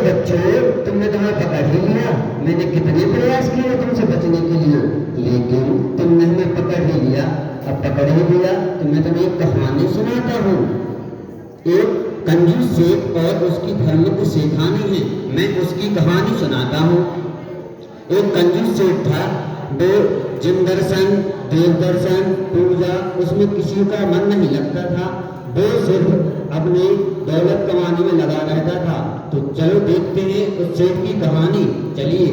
बच्चों, तुमने तुम्हें पकड़ ही लिया। मैंने कितने प्रयास किए तुमसे बचने के लिए, लेकिन तुमने हमें पकड़ ही लिया। अब पकड़ ही लिया तो मैं तुम्हें एक कहानी सुनाता हूँ। एक कंजूस सेठ और उसकी धर्म सेठानी है, मैं उसकी कहानी सुनाता हूँ। एक कंजूस सेठ था, वो जिन दर्शन, देव दर्शन, पूजा, उसमें किसी का मन नहीं लगता था। वो सिर्फ अपनी दौलत कमाने में लगा रहता था। तो चलो देखते हैं उस सेठ की कहानी, चलिए।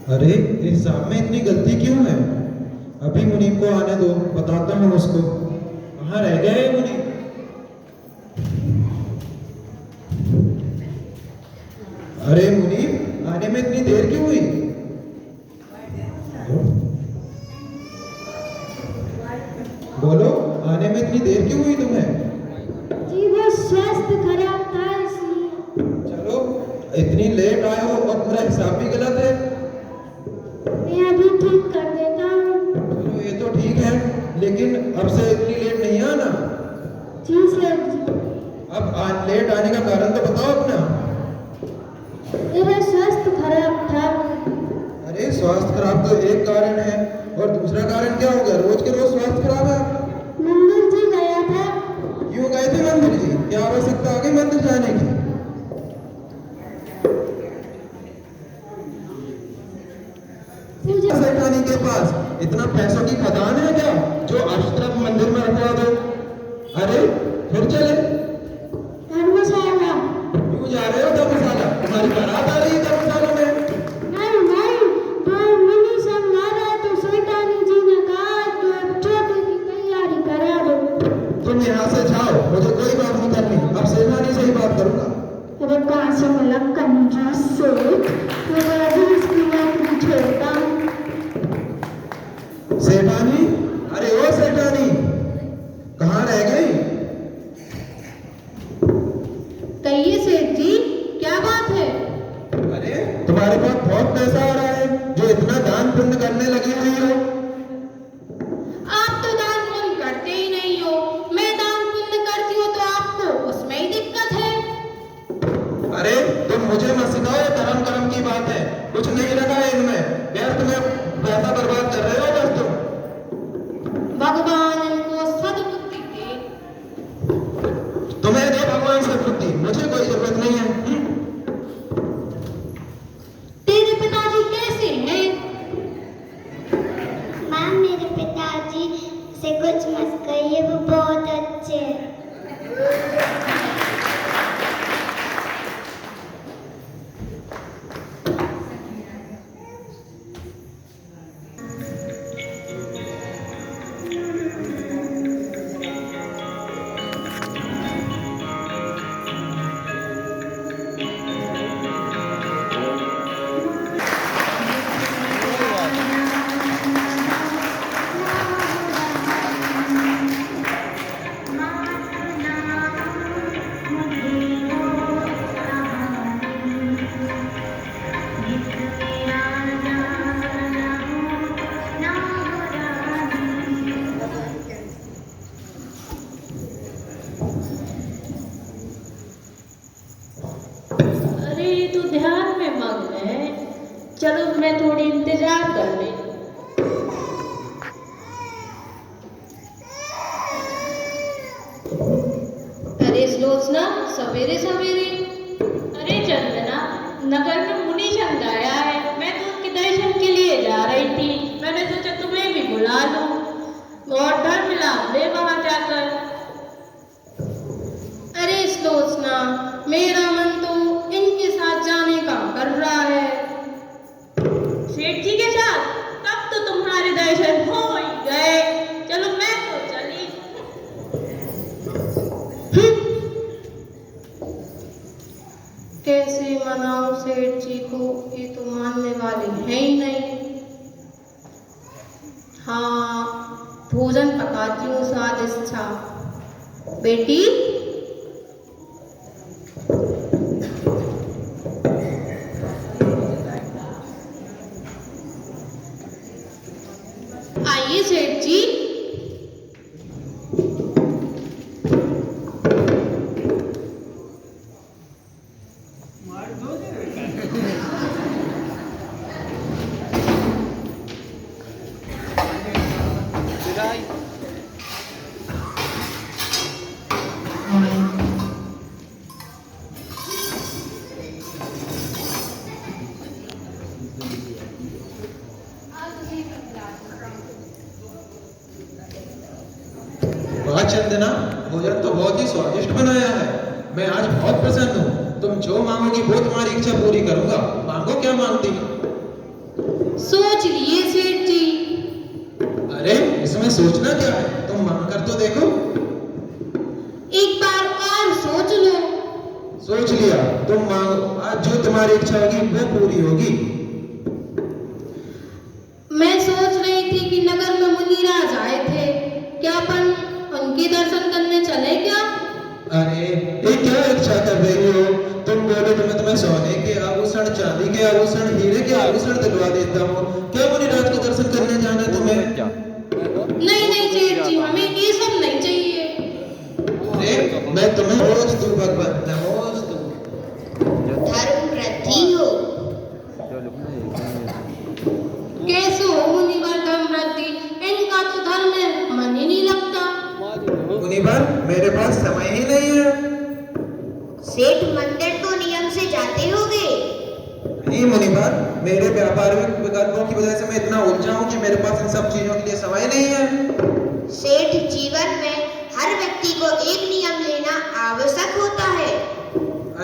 अरे इस एग्जाम में इतनी गलती क्यों है? अभी मुनीम को आने दो, बताता हूँ उसको। कहाँ रह गए ये मुनीम? अरे मुनीम, आने में इतनी देर क्यों हुई? बोलो, आने में इतनी देर क्यों हुई तुम्हें? जी वो स्वास्थ्य खराब था इसलिए। चलो, इतनी लेट आए हो और पूरा हिसाब भी गलत है। मैं अभी ठीक कर देता हूँ। चलो ये तो ठीक है, लेकिन अब से इतनी लेट नहीं आना। जी सर जी। अब आज लेट आने का कारण तो बताओ अपना। मेरा स्वास्थ्य खराब था। अरे स्वास्थ्य खराब तो एक कारण है, और दूसरा कारण क्या हो गया? रोज के रोज स्वास्थ्य खराब है। मंदिर जी गया था। क्यों गए थे मंदिर जी? क्या आवश्यकता आ गई मंदिर जाने की? पूजा सेठानी के पास इतना पैसों की खदान है क्या जो अष्टरफ मंदिर में रखवा दो? अरे फिर चले। धर्मशाला। क्यों जा रहे हो धर्मशाला? तुम्हारी बारात आ रही है धर्मशाला में। नहीं नहीं, तो मिनी संग आ रहा है तो शैतानी जी ने कहा तो चौथे की तैयारी करा दो। तुम यहाँ से जाओ, मुझे कोई बात नहीं करनी। अब सेठानी से ही बात करूंगा। अरे कहाँ से मिला कंजूस सेठ, मैं अभी इसकी नौकरी छोड़ता हूँ। सेठानी, अरे ओ सेठानी, कहाँ रह गई? कहिए सेठ जी, क्या बात है? अरे तुम्हारे पास बहुत पैसा आ रहा है, जो इतना दान पुण्य करने लगी हुई हो। आप तो दान पुण्य करते ही नहीं हो। मैं दान पुण्य करती हूँ तो आपको उसमें ही दिक्कत है। अरे तुम मुझे मत सिखाओ, धर्म कर्म की बात है, कुछ नहीं रखा है इनमें। व्यर्थ में पैसा बर्बाद कर रहे हो बस तुम। भगवान इनको सद्बुद्धि दे। तुम्हें दे भगवान सद्बुद्धि, मुझे कोई जरूरत नहीं है। तेरे पिताजी कैसे हैं? माँ, मेरे पिताजी से कुछ मत कहिए, वो बहुत अच्छे हैं। अरे ये तो ध्यान में मग्न है। चलो मैं थोड़ी इंतजार कर ले। अरे सुलोचना, सवेरे सवेरे। अरे चंदना, नगर में मुनि संग आया है, मैं तो उनके दर्शन के लिए जा रही थी। मैंने सोचा तुम्हें भी बुला लूं और धर्म लाभ ले वहां जाकर। अरे सुलोचना, मेरा मन तो इनके साथ जाने का कर रहा है। सेठ जी के साथ? तब तो तुम्हारे दर्शन हो ही गए। चलो मैं तो चली। कैसे मनाऊं सेठ जी को, ये तो मानने वाले हैं ही नहीं। हाँ, भोजन पकाती हूँ स्वादिष्ट सा। बेटी, वाह चंदना, भोजन तो बहुत ही स्वादिष्ट बनाया है। मैं आज बहुत प्रसन्न हूँ। तुम जो मांगोगी वो तुम्हारी इच्छा पूरी करूंगा। मांगो, क्या मांगती हो? सोच लिए सेठ जी। अरे इसमें सोचना क्या है, तुम मांग कर तो देखो। एक बार और सोच लो। सोच लिया, तुम मांगो। आज जो तुम्हारी इच्छा होगी वो पूरी होगी। मैं सोच रही थी कि नगर में मुनिराज आए थे, क्या अपन उनके दर्शन करने चले क्या? अरे ये क्या इच्छा कर रही हो? तुम बोलो तो मैं तुम्हें सोने के आभूषण, चांदी के आभूषण, हीरे के आभूषण दिलवा देता हूँ। क्या मुनिराज के दर्शन करने जाना है तुम्हें? नहीं नहीं सेठ जी, हमें ये सब नहीं चाहिए। अरे मैं तुम्हें रोज दूं भगवान, नमोज दूं। धर्म वृद्धि हो। कैसे हो मुनिवर धर्म वृद्धि? इनका तो धर्म में मन ही नहीं लगता। मुनिवर, मेरे पास समय ही नहीं है। सेठ मंदिर तो नियम से जाते होगे। नहीं मुनिवर, मेरे व्यापारिक विकल्पों की वजह से मैं इतना उलझा हूँ कि मेरे पास इन सब चीजों के लिए समय नहीं है। सेठ, जीवन में हर व्यक्ति को एक नियम लेना आवश्यक होता है।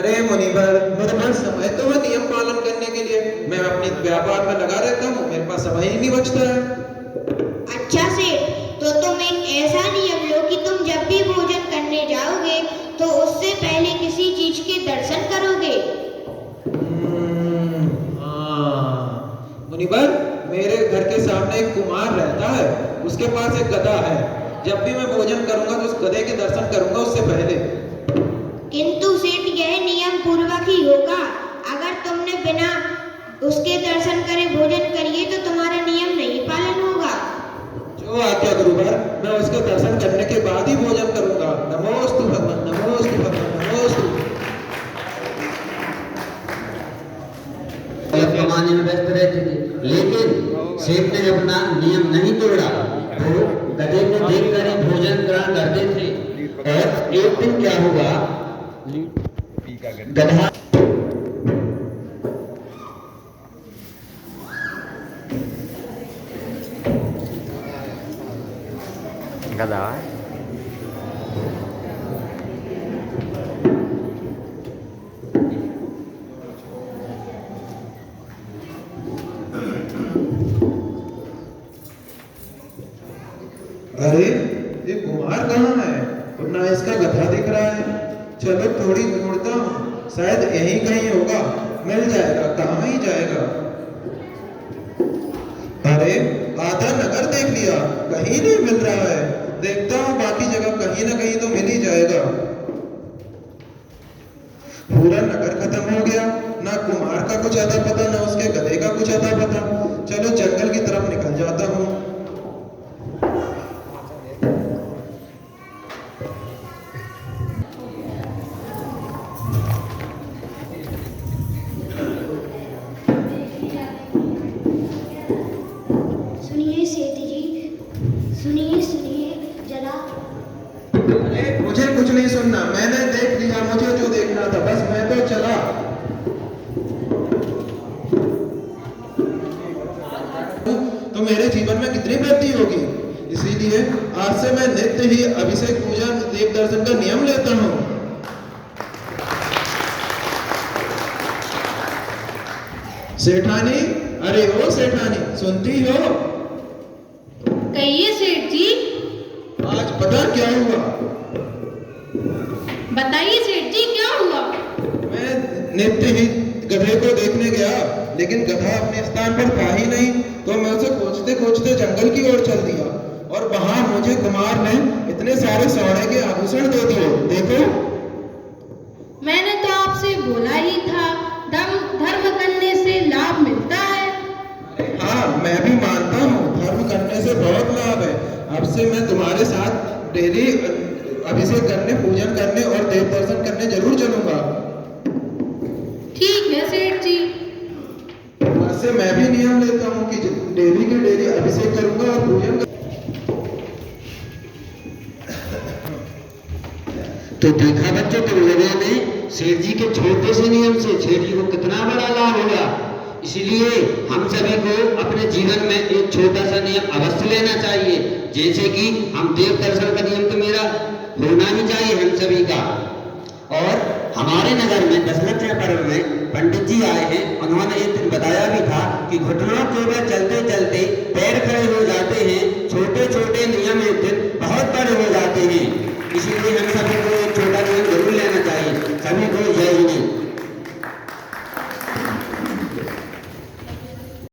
अरे मुनिवर, मेरे पास समय तो है नियम पालन करने के लिए। मैं अपने व्यापार में लगा रहता हूँ, मेरे पास समय ही नहीं बचता है। अच्छा सेठ, तो तुम एक ऐसा नियम लो कि तुम जब भी भोजन करने जाओगे तो उससे पहले किसी चीज के दर्शन करोगे। हाँ मुनिवर, मेरे घर के सामने एक कुमार रहता है, उसके पास एक गधा है। जब भी मैं भोजन करूंगा तो उस गधे के दर्शन करूंगा उससे पहले। किंतु सेठ, यह नियम पूर्वक ही होगा। अगर तुमने बिना उसके दर्शन करे भोजन करिए तो तुम्हारा नियम नहीं पालन होगा। जो आज्ञा गुरुवर, मैं उसके दर्शन करने के बाद ही भोजन करूंगा। नमोस्तु भगवान, नमोस्तु भगवान, नमोस्तु। कमाने में व्यस्त रहते थे, लेकिन सेठ ने अपना नियम नहीं तोड़ा। वो गधे को देखकर ही भोजन ग्रहण करते थे। और एक दिन क्या हुआ, गधा गधा अरे ये कुमार कहाँ है? और ना इसका गधा दिख रहा है। चलो थोड़ी ढूंढता हूँ, शायद यहीं कहीं होगा, मिल जाएगा। कहाँ ही जाएगा? अरे आधा नगर देख लिया, कहीं नहीं मिल रहा है। देखता हूँ बाकी जगह, कहीं ना कहीं तो मिल ही जाएगा। पूरा नगर खत्म हो गया, ना कुमार का कुछ अता पता, ना उसके गधे का कुछ अता पता। चलो जंगल की तरफ निकल जाता हूँ। सुनिए सेठ जी, सुनिए जरा। अरे मुझे कुछ नहीं सुनना, मैंने देख लिया मुझे जो देखना था, बस मैं तो चला। तो मेरे जीवन में कितनी वृद्धि होगी। इसीलिए आज से मैं नित्य ही अभिषेक, पूजा, देव दर्शन का नियम लेता हूँ। सेठानी, अरे ओ सेठानी, सुनती हो? कहिए सेठ जी। आज पता क्या हुआ? बताइए सेठ जी, क्या हुआ? मैं नित्य ही गधे को देखने गया, लेकिन गधा अपने स्थान पर था ही नहीं। तो मैं उसे खोजते खोजते जंगल की ओर चल दिया, और वहां मुझे कुमार ने इतने सारे सोने के आभूषण दे दिए। देखो, मैंने तो आपसे बोला ही था, धर्म करने से लाभ मिलता है। हाँ मैं भी मानता हूँ, धर्म करने से बहुत लाभ है। अब से मैं तुम्हारे साथ डेली अभिषेक करने, पूजन करने और देव दर्शन करने जरूर चलूंगा। ठीक है सेठ जी। आज से मैं भी नियम लेता हूँ कि डेली के डेली अभिषेक करूंगा और पूजन करूंगा। तो देखा बच्चों, तुम लोगों ने सेठ जी के छोटे से नियम से सेठ जी को कितना बड़ा लाभ हुआ। इसलिए हम सभी को अपने जीवन में एक छोटा सा नियम अवश्य लेना चाहिए, जैसे कि हम देव दर्शन का नियम तो मेरा होना ही चाहिए हम सभी का। और हमारे नगर में दशलक्ष्य पर्व में पंडित जी आए हैं, उन्होंने एक दिन बताया भी था कि घुटनों के वे चलते चलते